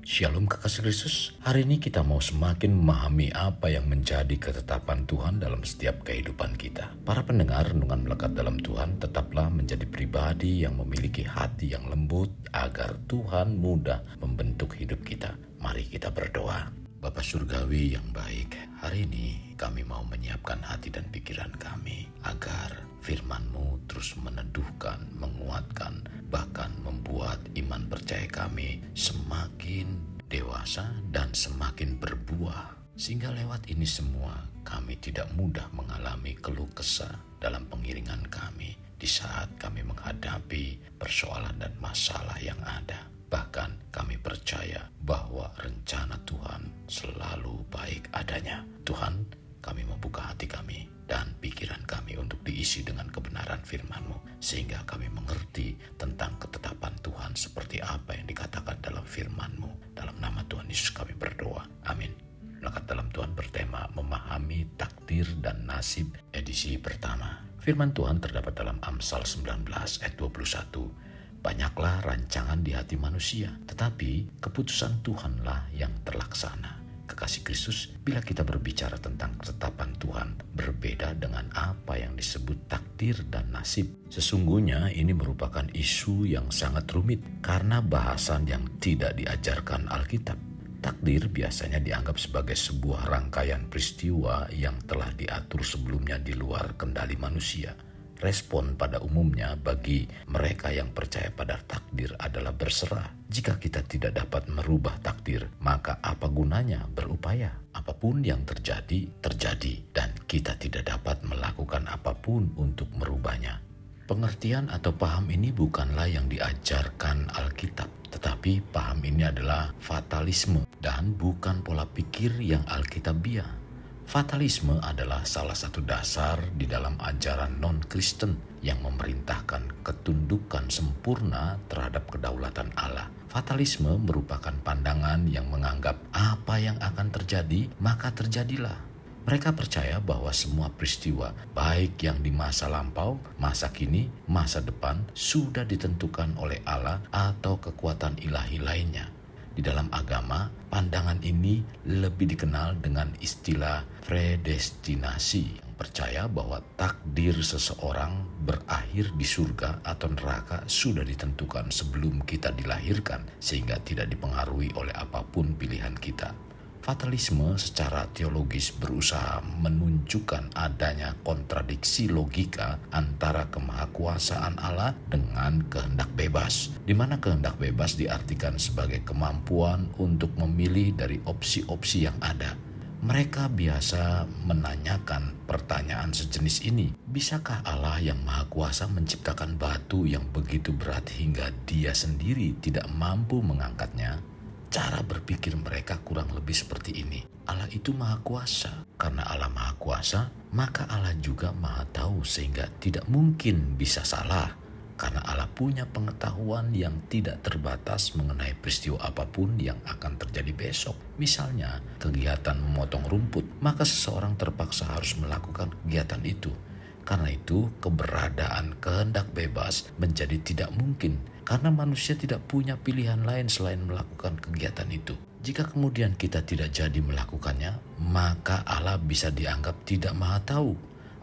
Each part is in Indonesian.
Shalom kekasih Kristus, hari ini kita mau semakin memahami apa yang menjadi ketetapan Tuhan dalam setiap kehidupan kita. Para pendengar renungan melekat dalam Tuhan tetaplah menjadi pribadi yang memiliki hati yang lembut agar Tuhan mudah membentuk hidup kita. Mari kita berdoa. Bapa Surgawi yang baik, hari ini kami mau menyiapkan hati dan pikiran kami agar firman-Mu terus meneduhkan, menguatkan, bahkan membuat iman percaya kami semakin dewasa dan semakin berbuah. Sehingga lewat ini semua kami tidak mudah mengalami keluh kesah dalam pengiringan kami di saat kami menghadapi persoalan dan masalah yang ada. Bahkan kami percaya bahwa rencana Tuhan selalu baik adanya. Tuhan, kami membuka hati kami dan pikiran kami untuk diisi dengan kebenaran firman-Mu, sehingga kami mengerti tentang ketetapan Tuhan seperti apa yang dikatakan dalam firman-Mu. Dalam nama Tuhan Yesus kami berdoa. Amin. Melekat dalam Tuhan bertema memahami takdir dan nasib edisi pertama. Firman Tuhan terdapat dalam Amsal 19 ayat 21. Banyaklah rancangan di hati manusia, tetapi keputusan Tuhanlah yang terlaksana. Kekasih Kristus, bila kita berbicara tentang ketetapan Tuhan, berbeda dengan apa yang disebut takdir dan nasib. Sesungguhnya ini merupakan isu yang sangat rumit karena bahasan yang tidak diajarkan Alkitab. Takdir biasanya dianggap sebagai sebuah rangkaian peristiwa yang telah diatur sebelumnya di luar kendali manusia. Respon pada umumnya bagi mereka yang percaya pada takdir adalah berserah. Jika kita tidak dapat merubah takdir, maka apa gunanya berupaya? Apapun yang terjadi, terjadi, dan kita tidak dapat melakukan apapun untuk merubahnya. Pengertian atau paham ini bukanlah yang diajarkan Alkitab, tetapi paham ini adalah fatalisme dan bukan pola pikir yang Alkitabiah. Fatalisme adalah salah satu dasar di dalam ajaran non-Kristen yang memerintahkan ketundukan sempurna terhadap kedaulatan Allah. Fatalisme merupakan pandangan yang menganggap apa yang akan terjadi, maka terjadilah. Mereka percaya bahwa semua peristiwa, baik yang di masa lampau, masa kini, masa depan, sudah ditentukan oleh Allah atau kekuatan ilahi lainnya. Di dalam agama, pandangan ini lebih dikenal dengan istilah predestinasi, yang percaya bahwa takdir seseorang berakhir di surga atau neraka sudah ditentukan sebelum kita dilahirkan, sehingga tidak dipengaruhi oleh apapun pilihan kita. Fatalisme secara teologis berusaha menunjukkan adanya kontradiksi logika antara kemahakuasaan Allah dengan kehendak bebas, di mana kehendak bebas diartikan sebagai kemampuan untuk memilih dari opsi-opsi yang ada. Mereka biasa menanyakan pertanyaan sejenis ini. Bisakah Allah yang Maha Kuasa menciptakan batu yang begitu berat hingga Dia sendiri tidak mampu mengangkatnya? Cara berpikir mereka kurang lebih seperti ini. Allah itu Maha Kuasa. Karena Allah Maha Kuasa, maka Allah juga Maha Tahu, sehingga tidak mungkin bisa salah. Karena Allah punya pengetahuan yang tidak terbatas mengenai peristiwa apapun yang akan terjadi besok. Misalnya, kegiatan memotong rumput, maka seseorang terpaksa harus melakukan kegiatan itu. Karena itu, keberadaan kehendak bebas menjadi tidak mungkin, karena manusia tidak punya pilihan lain selain melakukan kegiatan itu. Jika kemudian kita tidak jadi melakukannya, maka Allah bisa dianggap tidak Maha Tahu.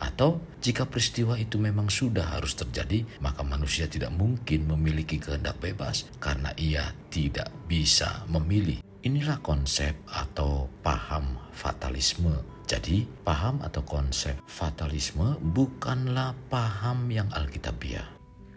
Atau jika peristiwa itu memang sudah harus terjadi, maka manusia tidak mungkin memiliki kehendak bebas karena ia tidak bisa memilih. Inilah konsep atau paham fatalisme. Jadi, paham atau konsep fatalisme bukanlah paham yang Alkitabiah.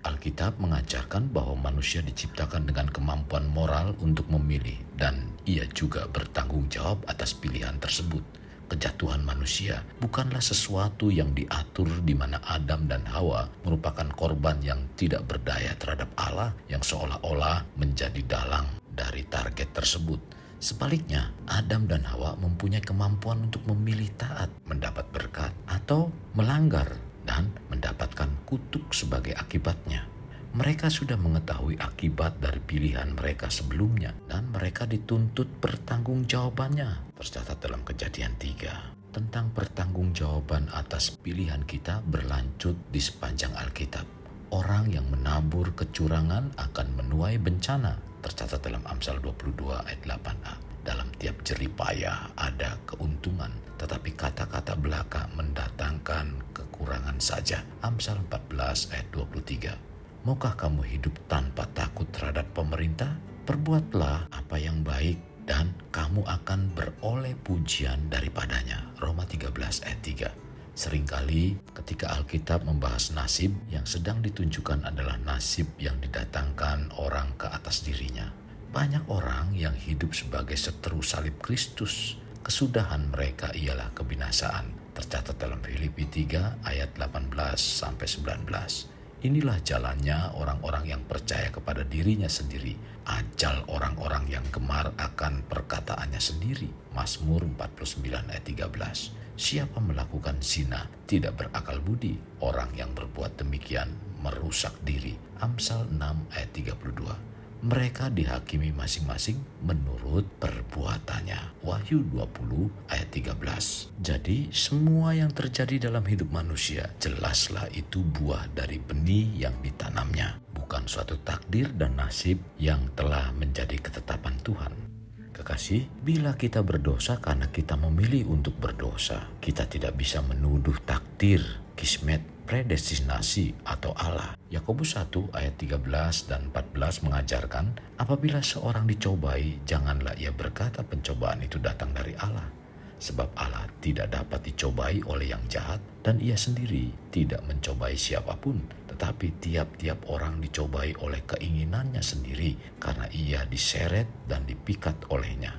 Alkitab mengajarkan bahwa manusia diciptakan dengan kemampuan moral untuk memilih, dan ia juga bertanggung jawab atas pilihan tersebut. Kejatuhan manusia bukanlah sesuatu yang diatur di mana Adam dan Hawa merupakan korban yang tidak berdaya terhadap Allah yang seolah-olah menjadi dalang dari target tersebut. Sebaliknya, Adam dan Hawa mempunyai kemampuan untuk memilih taat, mendapat berkat, atau melanggar dan mendapatkan kutuk sebagai akibatnya. Mereka sudah mengetahui akibat dari pilihan mereka sebelumnya dan mereka dituntut pertanggungjawabannya. Tercatat dalam Kejadian 3. Tentang pertanggungjawaban atas pilihan kita berlanjut di sepanjang Alkitab. Orang yang menabur kecurangan akan menuai bencana. tercatat dalam Amsal 22 ayat 8a. Dalam tiap jerih payah ada keuntungan, tetapi kata-kata belaka mendatangkan kekurangan saja. Amsal 14 ayat 23. Maukah kamu hidup tanpa takut terhadap pemerintah? Perbuatlah apa yang baik dan kamu akan beroleh pujian daripadanya. Roma 13 ayat 3. Seringkali ketika Alkitab membahas nasib, yang sedang ditunjukkan adalah nasib yang didatangkan orang ke atas dirinya. Banyak orang yang hidup sebagai seteru salib Kristus. Kesudahan mereka ialah kebinasaan. Tercatat dalam Filipi 3 ayat 18-19. Inilah jalannya orang-orang yang percaya kepada dirinya sendiri. Ajal orang-orang yang gemar akan perkataannya sendiri. Mazmur 49 ayat 13. Siapa melakukan zina tidak berakal budi. Orang yang berbuat demikian merusak diri. Amsal 6 ayat 32. Mereka dihakimi masing-masing menurut perbuatannya. Wahyu 20 ayat 13. Jadi semua yang terjadi dalam hidup manusia jelaslah itu buah dari benih yang ditanamnya, bukan suatu takdir dan nasib yang telah menjadi ketetapan Tuhan. Kekasih, bila kita berdosa karena kita memilih untuk berdosa, kita tidak bisa menuduh takdir, kismet, predestinasi atau Allah. Yakobus 1 ayat 13 dan 14 mengajarkan, apabila seorang dicobai, janganlah ia berkata pencobaan itu datang dari Allah. Sebab Allah tidak dapat dicobai oleh yang jahat dan ia sendiri tidak mencobai siapapun. Tetapi tiap-tiap orang dicobai oleh keinginannya sendiri karena ia diseret dan dipikat olehnya.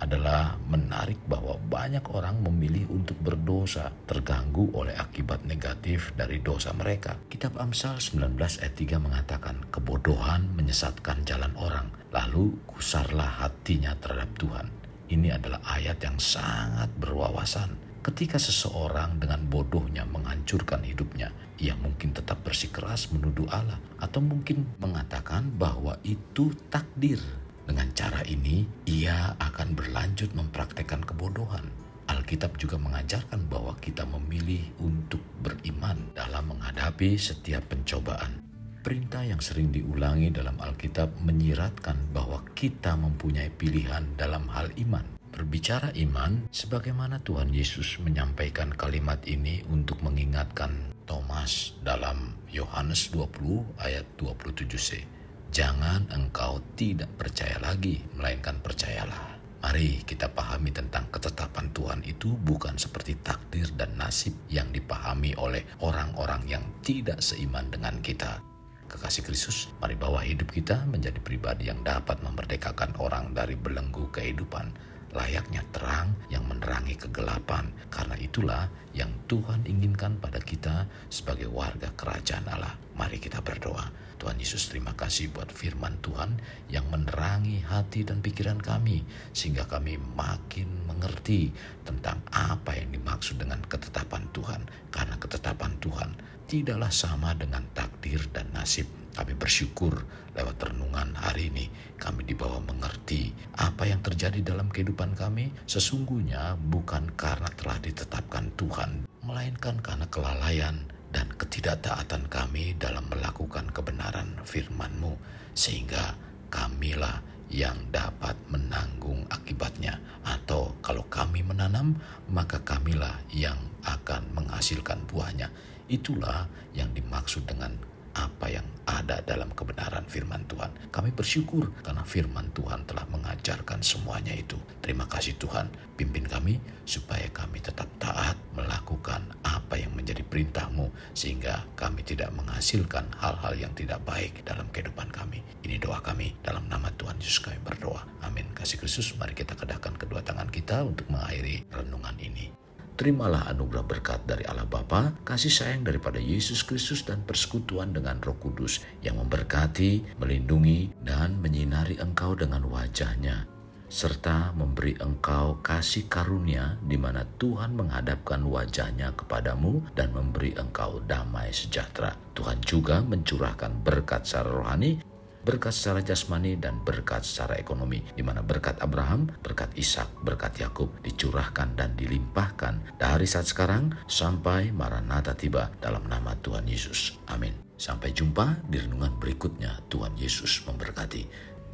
Adalah menarik bahwa banyak orang memilih untuk berdosa, terganggu oleh akibat negatif dari dosa mereka. Kitab Amsal 19 ayat 3 mengatakan, kebodohan menyesatkan jalan orang, lalu gusarlah hatinya terhadap Tuhan. Ini adalah ayat yang sangat berwawasan. Ketika seseorang dengan bodohnya menghancurkan hidupnya, ia mungkin tetap bersikeras menuduh Allah, atau mungkin mengatakan bahwa itu takdir. Dengan cara ini, ia akan berlanjut mempraktekkan kebodohan. Alkitab juga mengajarkan bahwa kita memilih untuk beriman dalam menghadapi setiap pencobaan. Perintah yang sering diulangi dalam Alkitab menyiratkan bahwa kita mempunyai pilihan dalam hal iman. Berbicara iman, sebagaimana Tuhan Yesus menyampaikan kalimat ini untuk mengingatkan Thomas dalam Yohanes 20 ayat 27c. Jangan engkau tidak percaya lagi, melainkan percayalah. Mari kita pahami tentang ketetapan Tuhan itu bukan seperti takdir dan nasib yang dipahami oleh orang-orang yang tidak seiman dengan kita. Kekasih Kristus, mari bawa hidup kita menjadi pribadi yang dapat memerdekakan orang dari belenggu kehidupan, layaknya terang yang menerangi kegelapan. Karena itulah yang Tuhan inginkan pada kita sebagai warga kerajaan Allah. Mari kita berdoa. Tuhan Yesus, terima kasih buat firman Tuhan yang menerangi hati dan pikiran kami, sehingga kami makin mengerti tentang apa yang dimaksud dengan ketetapan Tuhan. Karena ketetapan Tuhan tidaklah sama dengan takdir dan nasib. Kami bersyukur lewat renungan hari ini kami dibawa mengerti apa yang terjadi dalam kehidupan kami sesungguhnya bukan karena telah ditetapkan Tuhan, melainkan karena kelalaian dan ketidaktaatan kami dalam melakukan kebenaran firman-Mu, sehingga kamilah yang dapat menanggung akibatnya. Atau kalau kami menanam, maka kamilah yang akan menghasilkan buahnya. Itulah yang dimaksud dengan apa yang ada dalam kebenaran firman Tuhan. Kami bersyukur karena firman Tuhan telah mengajarkan semuanya itu. Terima kasih Tuhan, pimpin kami supaya kami tetap taat melakukan apa yang menjadi perintah-Mu, sehingga kami tidak menghasilkan hal-hal yang tidak baik dalam kehidupan kami. Ini doa kami, dalam nama Tuhan Yesus kami berdoa. Amin. Kasih Kristus, mari kita kedahkan kedua tangan kita untuk mengakhiri renungan ini. Terimalah anugerah berkat dari Allah Bapa, kasih sayang daripada Yesus Kristus dan persekutuan dengan Roh Kudus yang memberkati, melindungi, dan menyinari engkau dengan wajah-Nya, serta memberi engkau kasih karunia di mana Tuhan menghadapkan wajah-Nya kepadamu dan memberi engkau damai sejahtera. Tuhan juga mencurahkan berkat secara rohani, berkat secara jasmani, dan berkat secara ekonomi, di mana berkat Abraham, berkat Ishak, berkat Yakub dicurahkan dan dilimpahkan dari saat sekarang sampai Maranatha tiba, dalam nama Tuhan Yesus. Amin. Sampai jumpa di renungan berikutnya. Tuhan Yesus memberkati.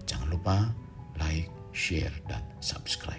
Jangan lupa like, share, dan subscribe.